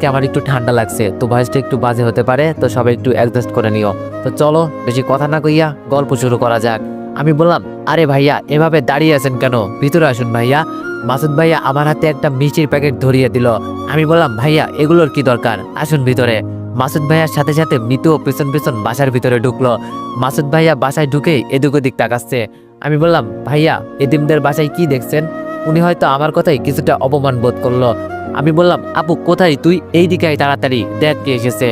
আজকে আমার একটু ঠান্ডা লাগছে, তো ভয়েসটা একটু বাজে হতে পারে, তো সবাই একটু অ্যাডজাস্ট করে নিও। তো চলো বেশি কথা না কইয়া গল্প শুরু করা যাক। আমি বললাম, আরে ভাইয়া এভাবে দাঁড়িয়ে আছেন কেন, ভিতরে আসুন ভাইয়া। মাসুদ ভাইয়া আমার হাতে একটা মিষ্টির প্যাকেট ধরিয়ে দিল। আমি বললাম, ভাইয়া এগুলোর কি দরকার, আসুন ভিতরে। মাসুদ ভাইয়ার সাথে সাথে মিতুও পেছন পেছন বাসার ভিতরে ঢুকলো। মাসুদ ভাইয়া বাসায় ঢুকেই এদিক ওদিক তাকাচ্ছে। আমি বললাম, ভাইয়া এদিমদের বাসায় কি দেখছেন? উনি হয়তো আমার কথাই কিছুটা অপমান বোধ করলো। আমি বললাম, আপু কোথায় তুই, এই দিকে আয় তাড়াতাড়ি, দেখ কে এসেছে।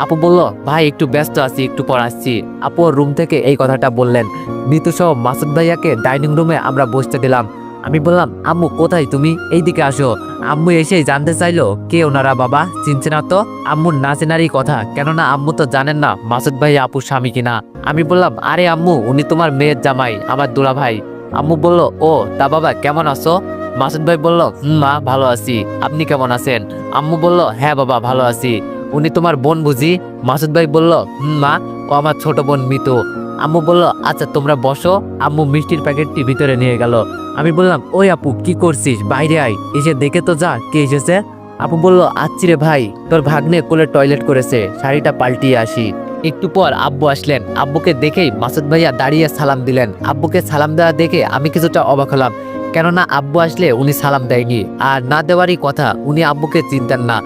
আপু বলল, ভাই একটু ব্যস্ত আছি, একটু পর আসছি। আপু রুম থেকে এই কথাটা বললেন। মিতু সহ মাসুদ ভাইয়াকে ডাইনিং রুমে আমরা বসতে দিলাম। আমি বললাম, আম্মু কোথায় তুমি, এই দিকে আসো। আম্মু এসেই জানতে চাইলো কে ওনারা বাবা, চিনছে না তো। আম্মুর না চেনারই কথা, কেননা আম্মু তো জানেন না মাসুদ ভাই আপুর স্বামী কিনা। আমি বললাম, আরে আম্মু উনি তোমার মেয়ের জামাই, আমার দুলা ভাই। আম্মু বলল, ও তা বাবা কেমন আছো? মাসুদ ভাই বলল, মা ভালো আছি, আপনি কেমন আছেন? আম্মু বলল, হ্যাঁ বাবা ভালো আছি। উনি তোমার বোন বুঝি? মাসুদ ভাই বলল, মা ও আমার ছোট বোন মিতু। আম্মু বলল, আচ্ছা তোমরা বসো। আম্মু মিষ্টির প্যাকেটটি ভিতরে নিয়ে গেল। আমি বললাম, ওই আপু কি করছিস, বাইরে আয়, এসে দেখে তো যা কে এসেছে। আপু বলল, আচ্ছি রে ভাই, তোর ভাগ্নে কোলে টয়লেট করেছে, শাড়িটা পাল্টিয়ে আসি। একটু পর আব্বু আসলেন। আব্বুকে দেখেই মাসুদ ভাইয়া দাঁড়িয়ে সালাম দিলেন। আব্বুকে সালাম দেওয়া দেখে আমি কিছুটা অবাক হলাম, কেননা আব্বু আসলে উনি সালাম দেয়নি, আর না দেওয়ারই কথা, উনি আব্বুকে চিনতেন না।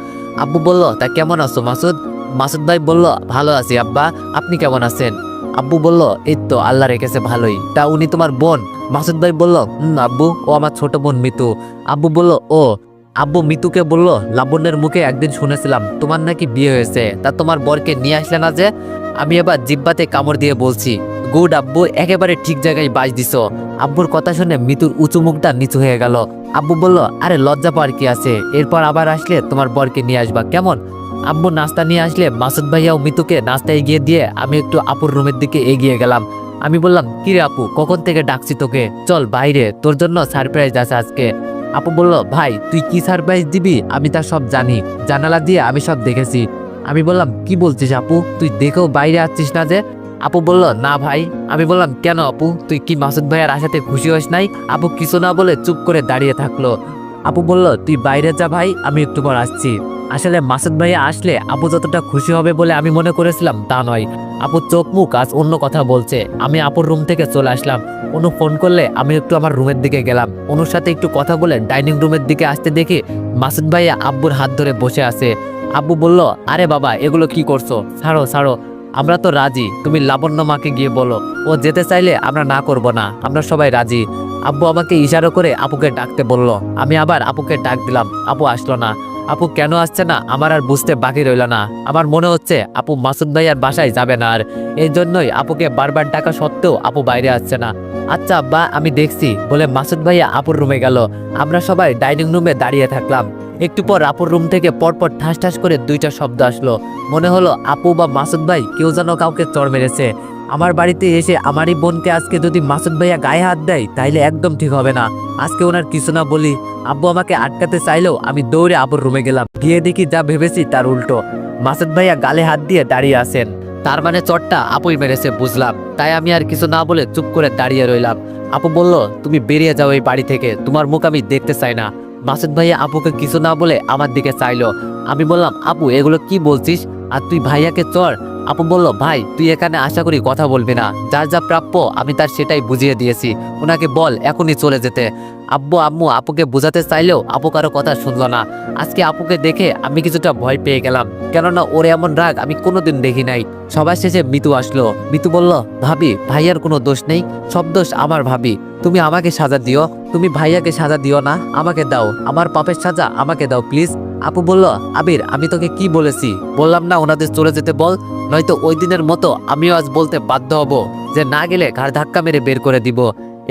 আব্বু বলল, তা কেমন আছো মাসুদ? মাসুদ ভাই বলল, ভালো আছি আব্বা, আপনি কেমন আছেন? আব্বু বলল, এই তো আল্লাহ রেখেছে ভালোই। তা উনি তোমার বোন? মাসুদ ভাই বলল, আব্বু ও আমার ছোট বোন মিতু। আব্বু বলল, ও। আব্বু মিতুকে বলল, লাবণ্যের মুখে একদিন শুনেছিলাম তোমার নাকি বিয়ে হয়েছে, তা তোমার বরকে নিয়ে আসলে না যে? আমি এবার জিব্বাতে কামড় দিয়ে বলছি, গুড আব্বু, একেবারে ঠিক জায়গায় বাজ দিছ। আব্বুর কথা শুনে মিতুর উঁচু মুখটা নিচু হয়ে গেল। আব্বু বলল, আরে লজ্জা পাওয়ার কি আছে, এরপর আবার আসলে তোমার বরকে নিয়ে আসবা কেমন? আব্বু নাস্তা নিয়ে আসলে মাসুদ ভাইয়া ও মিতুকে নাস্তা এগিয়ে দিয়ে আমি একটু আপুর রুমের দিকে এগিয়ে গেলাম। আমি বললাম, কিরে আপু কখন থেকে ডাকছি তোকে, চল বাইরে, তোর জন্য সারপ্রাইজ আছে আজকে। আপু বলল, ভাই তুই কি সারপ্রাইজ দিবি আমি তা সব জানি, জানালা দিয়ে আমি সব দেখেছি। আমি বললাম, কি বলছিস আপু, তুই দেখেও বাইরে আসছিস না যে? আপু বলল, না ভাই। আমি বললাম, কেন আপু, তুই কি মাসুদ ভাইয়ার আশাতে খুশি হস নাই? আপু কিছু না বলে চুপ করে দাঁড়িয়ে থাকলো। আপু বলল, তুই বাইরে যা ভাই, আমি একটু পর আসছি। আসলে মাসুদ ভাইয়া আসলে আপু যতটা খুশি হবে বলে আমি মনে করেছিলাম তা নয়। আপু চোখ মুখ আজ অন্য কথা বলছে। আমি আপুর রুম থেকে চলে আসলাম। অনু ফোন করলে আমি একটু আমার রুমের দিকে গেলাম। অনুর সাথে একটু কথা বলে ডাইনিং রুমের দিকে আসতে দেখি মাসুদ ভাইয়া আব্বুর হাত ধরে বসে আছে। আব্বু বলল, আরে বাবা এগুলো কি করছো, ছাড়ো ছাড়ো, আমরা তো রাজি, তুমি লাবণ্য মাকে গিয়ে বলো, ও যেতে চাইলে আমরা না করব না, আমরা সবাই রাজি। আব্বু আমাকে ইশারা করে আপুকে ডাকতে বলল। আমি আবার আপুকে ডাক দিলাম, আপু আসলো না। আপু কেন আসছে না আমার আর বুঝতে বাকি রইল না। আমার মনে হচ্ছে আপু মাসুদ ভাইয়ার বাসায় যাবে না, আর এই জন্যই আপুকে বারবার ডাকা সত্ত্বেও আপু বাইরে আসছে না। আচ্ছা আব্বা আমি দেখছি বলে মাসুদ ভাইয়া আপুর রুমে গেল। আমরা সবাই ডাইনিং রুমে দাঁড়িয়ে থাকলাম। একটু পর আপুর রুম থেকে পরপর ঠাস ঠাস করে দুইটা শব্দ আসলো। মনে হলো আপু বা মাসুদ ভাই কেউ যেন কাউকে চড় মেরেছে। আমার বাড়িতে এসে আমারই বোনকে আজকে যদি মাসুদ ভাইয়া গায়ে হাত দেয় তাইলে একদম ঠিক হবে না। আজকে ওনার কিছু না বলি। আব্বু আমাকে আটকাতে চাইলেও আমি দৌড়ে আপুর রুমে গেলাম। গিয়ে দেখি যা ভেবেছি তার উল্টো। মাসুদ ভাইয়া গালে হাত দিয়ে দাঁড়িয়ে আছেন। তার মানে চটটা আপুই মেরেছে বুঝলাম। তাই আমি আর কিছু না বলে চুপ করে দাঁড়িয়ে রইলাম। আপু বলল, তুমি বেরিয়ে যাও এই বাড়ি থেকে, তোমার মুখ আমি দেখতে চাই না। মাসুদ ভাইয়া আপুকে কিছু না বলে আমার দিকে চাইলো। আমি বললাম, আপু এগুলো কি বলছিস, আর তুই ভাইয়াকে চড়। আপু বলল, ভাই তুই এখানে আশা করি কথা বলবি না, যার যা প্রাপ্য আমি তার সেটাই বুঝিয়ে দিয়েছি, ওনাকে বল এখনই চলে যেতে। আব্বু আম্মু আপুকে বোঝাতে চাইলেও আপু কারো কথা শুনলো না। আজকে আপুকে দেখে আমি কিছুটা ভয় পেয়ে গেলাম, কেননা ওর এমন রাগ আমি কোনোদিন দেখি নাই। সবার শেষে মিতু আসলো। মিতু বলল, ভাবি ভাইয়ার কোনো দোষ নেই, সব দোষ আমার ভাবি, তুমি আমাকে সাজা দিও, তুমি ভাইয়াকে সাজা দিও না, আমাকে দাও, আমার পাপের সাজা আমাকে দাও প্লিজ। আপু বলল, আবির আমি তোকে কি বলেছি, বললাম না ওনাদের চলে যেতে বল, নয়তো ওই দিনের মতো আমিও আজ বলতে বাধ্য হব যে না গেলে ঘাড় ধাক্কা মেরে বের করে দিব।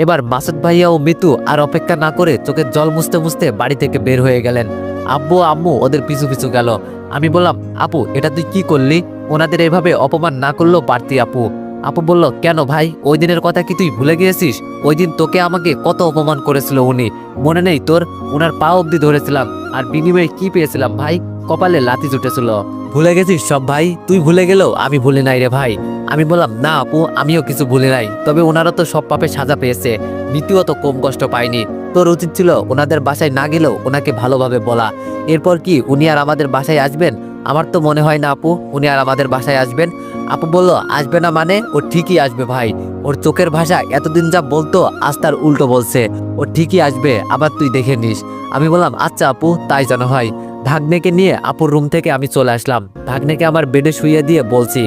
এবার মাসুদ ভাইয়া ও মিতু আর অপেক্ষা না করে চোখের জল মুছতে মুছতে বাড়ি থেকে বের হয়ে গেলেন। আব্বু আম্মু ওদের পিছু পিছু গেল। আমি বললাম, আপু এটা তুই কি করলি, ওনাদের এভাবে অপমান না করলেও পারতি আপু। আপু বলল, কেন ভাই, ওই দিনের কথা কি তুই ভুলে গিয়েছিস? ওই দিন তোকে আমাকে কত অপমান করেছিল উনি, মনে নেই তোর? ওনার পা অব্দি ধরেছিলাম, আর বিনিময়ে কি পেয়েছিলাম ভাই? কপালে লাথি জুটেছিল। ভুলে গেছিস সব ভাই, তুই ভুলে গেলেও আমি ভুলি নাই রে ভাই। আমি বললাম না আপু, আমিও কিছু ভুলি নাই, তবে ওনারা তো সব পাপে সাজা পেয়েছে, নীতিও তো কম কষ্ট পায়নি। তোর উচিত ছিল ওনাদের বাসায় না গেলেও ওনাকে ভালোভাবে বলা। এরপর কি উনি আর আমাদের বাসায় আসবেন? আমার তো মনে হয় না আপু উনি আর আমাদের বাসায় আসবেন। আপু বলল, আসবে না মানে? ও ঠিকই আসবে ভাই, ওর চোখের ভাষা এতদিন যা বলতো আজ তার উল্টো বলছে, ও ঠিকই আসবে, আবার তুই দেখে নিস। আমি বললাম আচ্ছা আপু, তাই যেন হয়। ভাগ্নেকে নিয়ে আপুর রুম থেকে আমি চলে আসলাম। ভাগ্নেকে আমার বেডে শুইয়ে দিয়ে বলছি,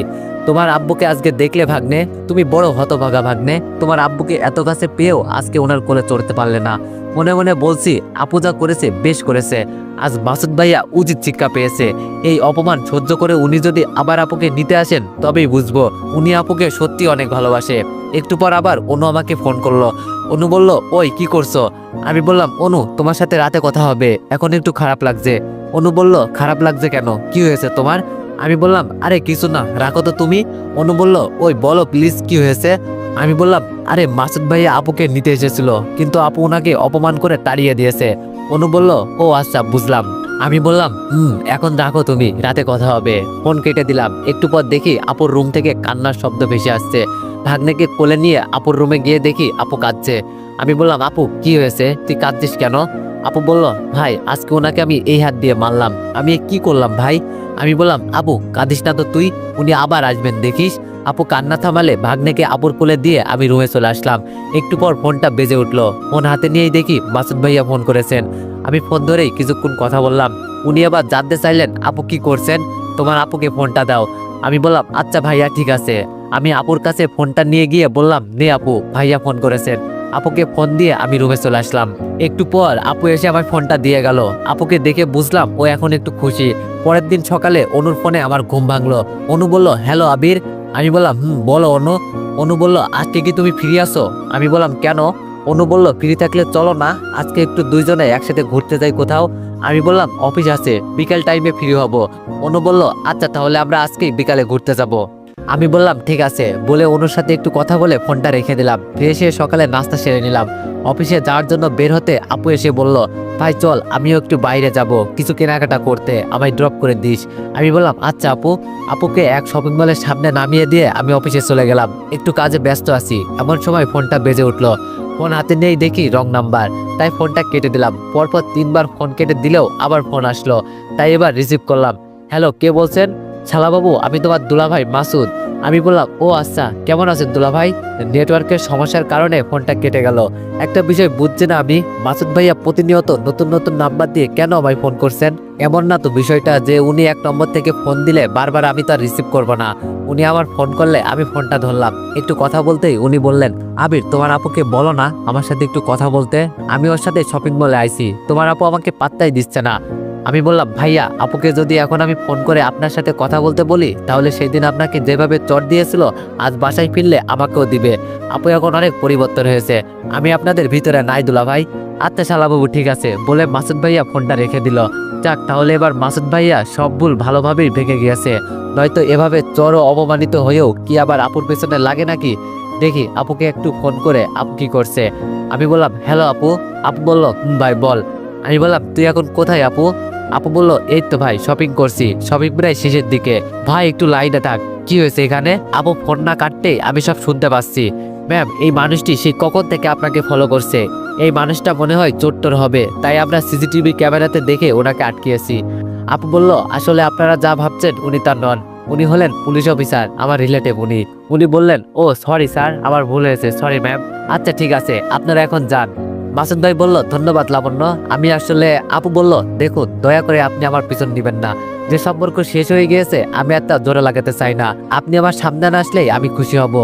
তোমার আব্বুকে আজকে দেখলে ভাগ্নে? তুমি বড় হতভাগা ভাগ্নে, তোমার আব্বুকে এত কাছে পেয়েও আজকে ওনার কোলে চড়তে পারলে না। মনে মনে বলছি, আপু যা করেছে বেশ করেছে, আজ মাসুদ ভাইয়া উচিত শিক্ষা পেয়েছে। এই অপমান সহ্য করে উনি যদি আবার আপুকে নিতে আসেন তবেই বুঝবো উনি আপুকে সত্যি অনেক ভালোবাসে। একটু পর আবার অনু আমাকে ফোন করলো। অনু বলল, ওই কি করছো? আমি বললাম, অনু তোমার সাথে রাতে কথা হবে, এখন একটু খারাপ লাগছে। অনু বলল, খারাপ লাগছে কেন, কি হয়েছে তোমার? আমি বললাম, আরে কিছু না, রাখো তো তুমি। অনু বলল, ওই বলো প্লিজ কি হয়েছে? আমি বললাম, আরে মাসুদ ভাইয়া আপুকে নিতে এসেছিল, কিন্তু আপু ওনাকে অপমান করে তাড়িয়ে দিয়েছে। অনু বলল, ও আচ্ছা বুঝলাম। আমি বললাম, এখন রাখো তুমি, রাতে কথা হবে। ফোন কেটে দিলাম। একটু পর দেখি আপুর রুম থেকে কান্নার শব্দ ভেসে আসছে। ভাগ্নেকে কোলে নিয়ে আপুর রুমে গিয়ে দেখি আপু কাঁদছে। আমি বললাম, আপু কি হয়েছে, তুই কাঁদছিস কেন? আপু বলল, ভাই আজকে ওনাকে আমি এই হাত দিয়ে মারলাম, আমি কি করলাম ভাই? আমি বললাম, আপু কাঁদিস না তো তুই, উনি আবার আসবেন দেখিস। আপু কান্না থামালে ভাগ্নেকে আপুর কোলে দিয়ে আমি রুমে চলে আসলাম। একটু পর ফোনটা বেজে উঠলো। ফোন হাতে নিয়েই দেখি মাসুদ ভাইয়া ফোন করেছেন। আমি ফোন ধরেই কিছুক্ষণ কথা বললাম। উনি আবার জানতে চাইলেন, আপু কি করছেন, তোমার আপুকে ফোনটা দাও। আমি বললাম, আচ্ছা ভাইয়া ঠিক আছে। আমি আপুর কাছে ফোনটা নিয়ে গিয়ে বললাম, নে আপু, ভাইয়া ফোন করেছেন। আপুকে ফোন দিয়ে আমি রুমে চলে আসলাম। একটু পর আপু এসে আমার ফোনটা দিয়ে গেল। আপুকে দেখে বুঝলাম ও এখন একটু খুশি। পরের দিন সকালে অনুর ফোনে আমার ঘুম ভাঙলো। অনু বলল, হ্যালো আবির। আমি বললাম, বলো অনু। অনু বলল, আজকে কি তুমি ফ্রি আছো? আমি বললাম, কেন? অনু বলল, ফ্রি থাকলে চলো না, আজকে একটু দুইজনে একসাথে ঘুরতে যাই কোথাও। আমি বললাম, অফিস আছে, বিকাল টাইমে ফ্রি হব। অনু বলল, আচ্ছা তাহলে আমরা আজকেই বিকালে ঘুরতে যাব। আমি বললাম, ঠিক আছে বলে অনুর সাথে একটু কথা বলে ফোনটা রেখে দিলাম। ফ্রেশ হয়ে সকালে নাস্তা সেরে নিলাম। অফিসে যাওয়ার জন্য বের হতে আপু এসে বলল, ভাই চল আমিও একটু বাইরে যাব, কিছু কেনাকাটা করতে, আমায় ড্রপ করে দিস। আমি বললাম, আচ্ছা আপু। আপুকে এক শপিং মলের সামনে নামিয়ে দিয়ে আমি অফিসে চলে গেলাম। একটু কাজে ব্যস্ত আছি, এমন সময় ফোনটা বেজে উঠলো। ফোন হাতে নিয়েই দেখি রং নাম্বার, তাই ফোনটা কেটে দিলাম। পরপর 3বার ফোন কেটে দিলেও আবার ফোন আসলো, তাই এবার রিসিভ করলাম। হ্যালো, কে বলছেন? শালাবাবু, আমি তোমার দুলাভাই মাসুদ। আমি বললাম, ও আচ্ছা, কেমন আছেন দুলাভাই? নেটওয়ার্কের সমস্যার কারণে ফোনটা কেটে গেল। একটা বিষয় বুঝছি না আমি, মাসুদ ভাইয়া প্রতিনিয়ত নতুন নতুন নাম্বার দিয়ে কেন আমায় ফোন করছেন? এমন না তো বিষয়টা যে উনি এক নম্বর থেকে ফোন দিলে বারবার আমি তার রিসিভ করব না। উনি আমার ফোন করলে আমি ফোনটা ধরলাম। একটু কথা বলতেই উনি বললেন, আবির তোমার আপুকে বলো না আমার সাথে একটু কথা বলতে, আমি ওর সাথে শপিং মলে আইছি, তোমার আপু আমাকে পাত্তাই দিচ্ছে না। আমি বললাম, ভাইয়া আপুকে যদি এখন আমি ফোন করে আপনার সাথে কথা বলতে বলি, তাহলে সেই দিন আপনাকে যেভাবে চট দিয়েছিল আজ বাসায় ফিরলে আমাকেও দিবে। আপু এখন অনেক পরিবর্তন হয়েছে, আমি আপনাদের ভিতরে নাই দুলা ভাই। আচ্ছা শালাবাবু ঠিক আছে বলে মাসুদ ভাইয়া ফোনটা রেখে দিল। যাক, তাহলে এবার মাসুদ ভাইয়া সব ভুল ভালোভাবেই ভেঙে গিয়েছে, নয়তো এভাবে চড় অপমানিত হয়েও কি আবার আপুর পেছনে লাগে নাকি? দেখি আপুকে একটু ফোন করে আপু কি করছে। আমি বললাম, হ্যালো আপু। আপু বলল, ভাই বল। আমি বললাম, তুই এখন কোথায় আপু? আপু বলল, এই তো ভাই শপিং করছি, শপিং প্রায় শেষের দিকে। ভাই একটু লাইনে থাক, কি হয়েছে এখানে? আপু ফোন না কাটতে আমি সব শুনতে পাচ্ছি। ম্যাম, এই মানুষটি সেই কখন থেকে আপনাকে ফলো করছে, এই মানুষটা মনে হয় চোট্টর হবে, তাই আমরা সিসিটিভি ক্যামেরাতে দেখে ওনাকে আটকিয়েছি। আপু বলল, আসলে আপনারা যা ভাবছেন উনি তা নন, উনি হলেন পুলিশ অফিসার, আমার রিলেটিভ। উনি বললেন, ও সরি স্যার, আমার ভুল হয়েছে, সরি ম্যাম। আচ্ছা ঠিক আছে, আপনারা এখন যান। মাসুদ ভাই বলল, ধন্যবাদ লাবণ্য। আমি আসলে আপু বলল, দেখুন দয়া করে আপনি আমার পিছন দিবেন না, যে সম্পর্ক শেষ হয়ে গিয়েছে আমি আর তা জোরে লাগাতে চাই না, আপনি আমার সামনে না আসলেই আমি খুশি হব।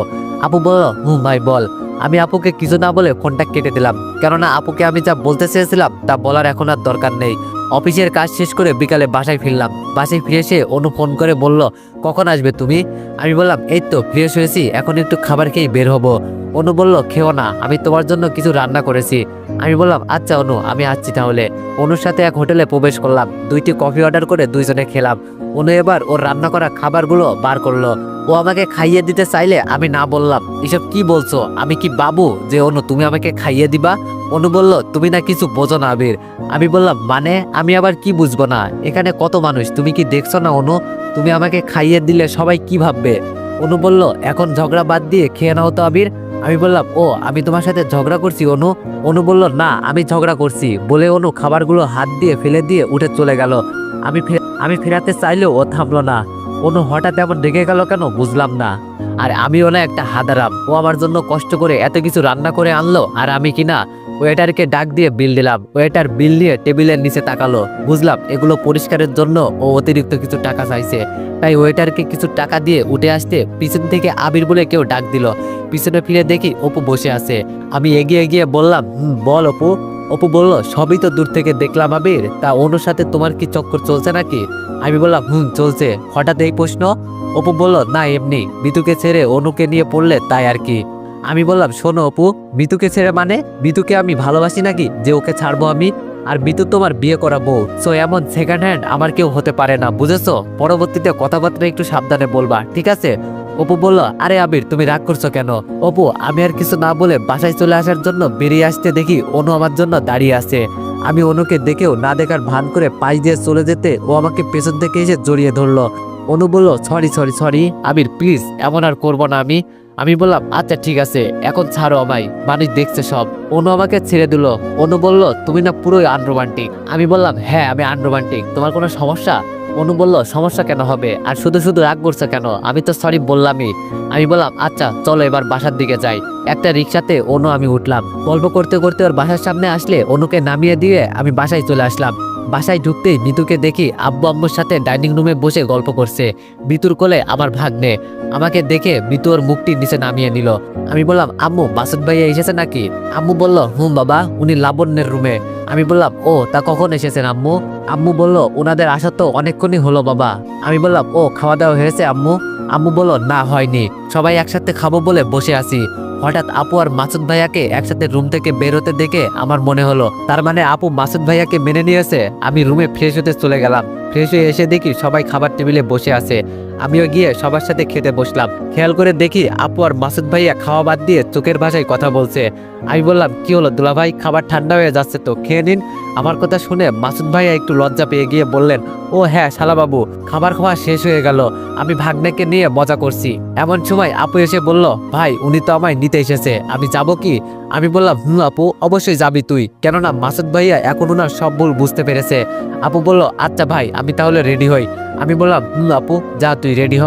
আপু বলল, ভাই বল। আমি আপুকে কিছু না বলে ফোনটা কেটে দিলাম, কেননা আপুকে আমি যা বলতে চেয়েছিলাম তা বলার এখন আর দরকার নেই। অফিসের কাজ শেষ করে বিকালে বাসায় ফিরলাম। বাসায় ফিরে এসে অনু ফোন করে বলল, কখন আসবে তুমি? আমি বললাম, এই তো ফ্রেশ হয়েছি, এখন একটু খাবার খেয়ে বের হবো। অনু বলল, খেও না, আমি তোমার জন্য কিছু রান্না করেছি। আমি বললাম, আচ্ছা অনু, আমি আসছি তাহলে। অনুর সাথে এক হোটেলে প্রবেশ করলাম, 2টি কফি অর্ডার করে দুইজনে খেলাম। অনু এবার ওর রান্না করা খাবারগুলো বার করলো। ও আমাকে খাইয়ে দিতে চাইলে আমি না বললাম, এসব কি বলছো, আমি কি বাবু যে অনু তুমি আমাকে খাইয়ে দিবা? অনু বলল, তুমি না কিছু বোঝো না আবির। আমি বললাম, মানে আমি আবার কি বুঝবো না, এখানে কত মানুষ তুমি কি দেখছো না অনু, তুমি আমাকে খাইয়ে দিলে সবাই কি ভাববে? অনু বলল, এখন ঝগড়া বাদ দিয়ে খেয়ে নাও তো আবির। আমি বললাম, ও আমি তোমার সাথে ঝগড়া করছি অনু? অনু বলল, না আমি ঝগড়া করছি বলে অনু খাবারগুলো হাত দিয়ে ফেলে দিয়ে উঠে চলে গেল। আমি ফেরাতে চাইলেও ও থামলো না। অনু হঠাৎ এমন রেগে গেল কেন বুঝলাম না। আর আমিও না একটা হাদারাম, ও আমার জন্য কষ্ট করে এত কিছু রান্না করে আনলো, আর আমি কিনা ওয়েটারকে ডাক দিয়ে বিল দিলাম। ওয়েটার বিল দিয়ে টেবিলের নিচে তাকালো, বুঝলাম এগুলো পরিষ্কারের জন্য ও অতিরিক্ত কিছু টাকা চাইছে। তাই ওয়েটারকে কিছু টাকা দিয়ে উঠে আসতে পিছন থেকে আবির বলে কেউ ডাক দিল। পিছনে ফিরে দেখি অপু বসে আছে। আমি এগিয়ে গিয়ে বললাম, বল অপু। অপু বলল, সবই তো দূর থেকে দেখলাম আবির, তা অনুর সাথে তোমার কি চক্কর চলছে নাকি? আমি বললাম, চলছে। হঠাৎ এই প্রশ্ন? অপু বলল, না এমনি, মিতুকে ছেড়ে অনুকে নিয়ে পড়লে তাই আর কি। আমি বললাম, শোনো অপু, মিতুকে ছেড়ে মানে? মিতুকে আমি ভালোবাসি নাকি যে ওকে ছাড়বো আমি? আর মিতু তোমার বিয়ে করা বউ, সো এমন সেকেন্ড হ্যান্ড আমার কেউ হতে পারে না, বুঝেছো? পরবর্তীতে কথাবার্তা একটু সাবধানে বলবা, ঠিক আছে? অপু বলল, আরে আবির তুমি রাগ করছো কেন? অপু আমি আর কিছু না বলে বাসায় চলে আসার জন্য বেরিয়ে আসতে দেখি অনু আমার জন্য দাঁড়িয়ে আছে। আমি অনুকে দেখেও না দেখার ভান করে পাশ দিয়ে চলে যেতে ও আমাকে পেছন থেকে এসে জড়িয়ে ধরলো। অনু বলল, sorry sorry sorry Abir, please এমন আর করবো না আমি। আমি বললাম, আচ্ছা ঠিক আছে, এখন ছাড়ো আমায়, মানুষ দেখছে সব। অনু আমাকে ছেড়ে দিল। অনু বলল, তুমি না পুরোই আনরোমান্টিক। আমি বললাম, হ্যাঁ আমি আনরোমান্টিক, তোমার কোনো সমস্যা? অনু বলল, সমস্যা কেন হবে, আর শুধু শুধু রাগ করছো কেন? আমি তো সরি বললামই। আমি বললাম, আচ্ছা চলো এবার বাসার দিকে যাই। একটা রিক্সাতে অনু আমি উঠলাম। গল্প করতে করতে ওর বাসার সামনে আসলে অনুকে নামিয়ে দিয়ে আমি বাসায় চলে আসলাম। বাসায় ঢুকতেই মিতুকে দেখি আব্বু আম্মুর সাথে ডাইনিং রুমে বসে গল্প করছে। মিতুর কোলে আমার ভাগ্নে। আমাকে দেখে মিতু ওর মুখটি নিচে নামিয়ে নিল। আমি বললাম, আম্মু মাসুদ ভাইয়া এসেছে নাকি? আম্মু বলল, বাবা, উনি লাবণ্যের রুমে। আমি বললাম, ও তা কখন এসেছেন আম্মু? আম্মু বলল, ওনাদের আসা তো অনেকক্ষণই হলো বাবা। আমি বললাম, ও খাওয়া দাওয়া হয়েছে আম্মু? আম্মু বলল, না হয়নি, সবাই একসাথে খাবো বলে বসে আছি। হঠাৎ আপু আর মাসুদ ভাইয়াকে একসাথে রুম থেকে বের হতে দেখে আমার মনে হলো তার মানে আপু মাসুদ ভাইয়াকে মেনে নিয়েছে। আমি রুমে ফ্রেশ হতে চলে গেলাম। ফ্রেশ হয়ে এসে দেখি সবাই খাবার টেবিলে বসে আছে। আমিও গিয়ে সবার সাথে খেতে বসলাম। খেয়াল করে দেখি আপু আর মাসুদ ভাইয়া খাওয়া বাদ দিয়ে চোখের ভাষায় কথা বলছে। আমি বললাম, কি হলো দুলা ভাই, খাবার ঠান্ডা হয়ে যাচ্ছে তো, খেয়ে নিন। আমার কথা শুনে মাসুদ ভাইয়া একটু লজ্জা পেয়ে গিয়ে বললেন, ও হ্যাঁ শালাবাবু, খাবার খাওয়া শেষ হয়ে গেল, আমি ভাগ্নেকে নিয়ে মজা করছি। এমন সময় আপু এসে বলল, ভাই উনি তো আমায় নিতে এসেছে, আমি যাব কি? আমি বললাম, আপু অবশ্যই যাবি তুই, কেননা মাসুদ ভাইয়া এখন ওনার সব ভুল বুঝতে পেরেছে। আপু বলল, আচ্ছা ভাই আমি তাহলে রেডি হই। আমি বললাম, আপু যা তুই রেডি হ।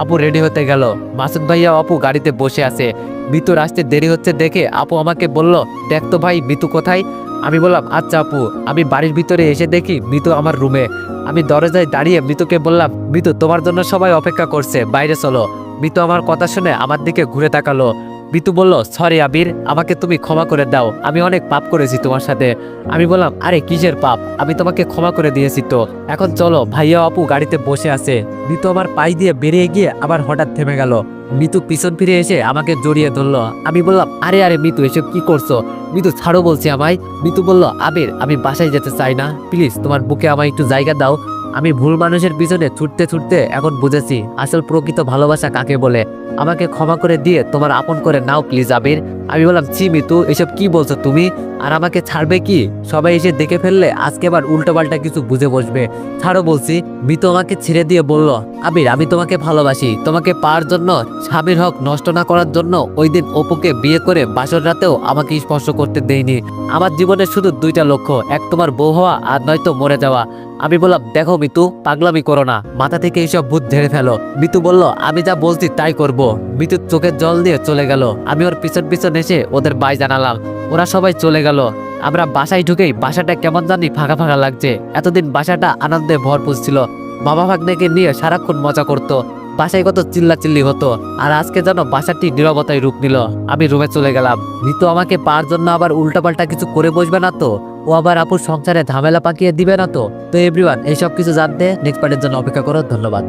আপু রেডি হতে গেল। মাসুদ ভাইয়া আপু গাড়িতে বসে আছে। মিতুর আসতে দেরি হচ্ছে দেখে আপু আমাকে বলল, দেখ তো ভাই মিতু কোথায়? আমি বললাম, আচ্ছা আপু। আমি বাড়ির ভিতরে এসে দেখি মিতু আমার রুমে। আমি দরজায় দাঁড়িয়ে মিতুকে বললাম, মিতু তোমার জন্য সবাই অপেক্ষা করছে, বাইরে চলো। মিতু আমার কথা শুনে আমার দিকে ঘুরে তাকালো। মিতু বলল, সরি আবির, আমাকে তুমি ক্ষমা করে দাও, আমি অনেক পাপ করেছি তোমার সাথে। আমি বললাম, আরে কিসের পাপ, আমি তোমাকে ক্ষমা করে দিয়েছি তো, এখন চলো। ভাইয়া আপু গাড়িতে বসে আছে। মিতু আমার পাশ দিয়ে বেরিয়ে গিয়ে আবার হঠাৎ থেমে গেল। মিতু পিছন ফিরে এসে আমাকে জড়িয়ে ধরলো। আমি বললাম, আরে আরে মিতু এসব কি করছো? মিতু ছাড়ো বলছি আমায়। মিতু বলল, আবির আমি বাসায় যেতে চাই না, প্লিজ তোমার বুকে আমায় একটু জায়গা দাও। আমি ভুল মানুষের পিছনে ছুটতে ছুটতে এখন বুঝেছি আসল প্রকৃত ভালোবাসা কাকে বলে। আমাকে ক্ষমা করে দিয়ে তোমার আপন করে নাও প্লিজ আবির। আমি বললাম, ছি মিতু এসব কি বলছো তুমি, আর আমাকে ছাড়বে কি? সবাই এসে দেখে ফেললে আজকে আবার উল্টোপাল্টা কিছু বুঝে বসবে, ছাড়ো বলছি। মিতু আমাকে ছেড়ে দিয়ে বলল, আবির আমি তোমাকে ভালোবাসি, তোমাকে পাওয়ার জন্য, স্বামীর হক নষ্ট না করার জন্য ওই দিন অপুকে বিয়ে করে বাসর রাতেও আমাকে স্পর্শ করতে দেইনি। আমার জীবনে শুধু দুইটা লক্ষ্য, এক তোমার বউ হওয়া আর নয়তো মরে যাওয়া। আমি বললাম, দেখো মিতু পাগলামি করো না, মাথা থেকে এইসব ভূত ঝেড়ে ফেলো। মিতু বলল, আমি যা বলছি তাই করব। মিতু চোখের জল দিয়ে চলে গেল। আমি ওর পিছন পিছন এসে ওদের বাই জানালাম। ওরা সবাই চলে গেল। আমরা বাসায় ঢুকেই বাসাটা কেমন জানি ফাঁকা ফাঁকা লাগছে। এতদিন বাসাটা আনন্দে ভরপুর ছিল। বাবা ভাগ্নেকে নিয়ে সারাক্ষণ মজা করতো, বাসায় কত চিল্লাচিল্লি হতো। আর আজকে যেন বাসাটি নীরবতায় রূপ নিল। আমি রুমে চলে গেলাম। মিতু আমাকে পাওয়ার জন্য আবার উল্টাপাল্টা কিছু করে বসবে না তো? ও আবার আপুর সংসারে ঝামেলা পাকিয়ে দিবে না তো? তো এভরিওয়ান এইসব কিছু জানতে নেক্সট পার্টের জন্য অপেক্ষা করো। ধন্যবাদ।